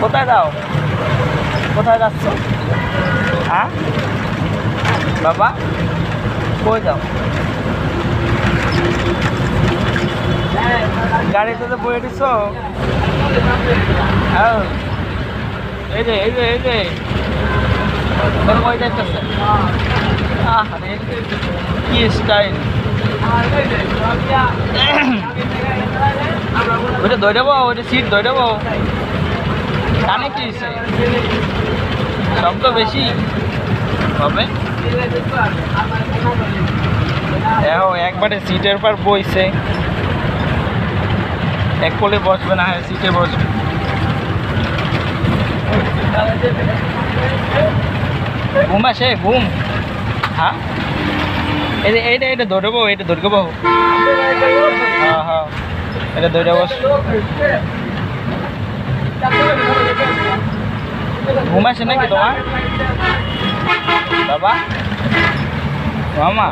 কোথায় যাও? কোথায় যাচ্ছ? হ্যাঁ বাবা, কই যাও? গাড়িতে তো বয়ে দিছ। এই যে এই যে এই যে তোর কই যাইতেছে? আরে কি স্টাইল! ওইটা ধরে দেবো, ওইটা সিট ধরে দেবো। কানে কি হয়েছে? শব্দ বেশি হবে। দেখো একবারে সিটের পর বইছে, এক কোলে বসবে না, হ্যাঁ সিটে বসবে। ঘুম আসে? ঘুম? হ্যাঁ এইটা এইটা ধরে দেবো, এটা ধরে দেবো। হ্যাঁ হ্যাঁ, এটা ধরে বস। ঘুম আসে নাকি তোমার বাবা? মামা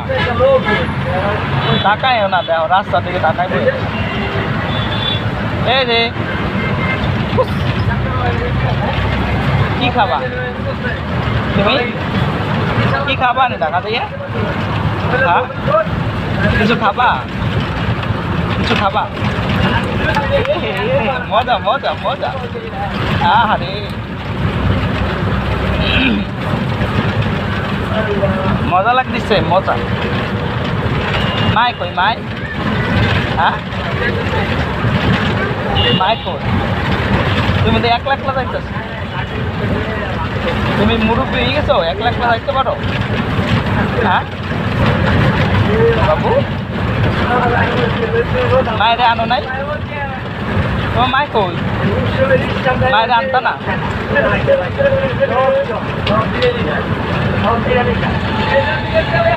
তাকায় না, দেখো রাস্তা থেকে তাকায় বই। এই রে কি খাবা তুমি? কি খাবা না টাকা দিয়ে? হ্যাঁ কিছু খাবা? কিছু খাবা? মজা মজা মজা। আরে মজা লাগতেছে, মজা। মাই কই মাই? হ্যাঁ মাই কই? তুমি তো 1 লাখ যাইতেছ। তুমি মুরব্বী হয়ে গেছো, 1 লাখ যাইতে পারো? হ্যাঁ বাবু, মায়েরে আনো নাই? তোমার মাই কই? মায়েরে আনতা না?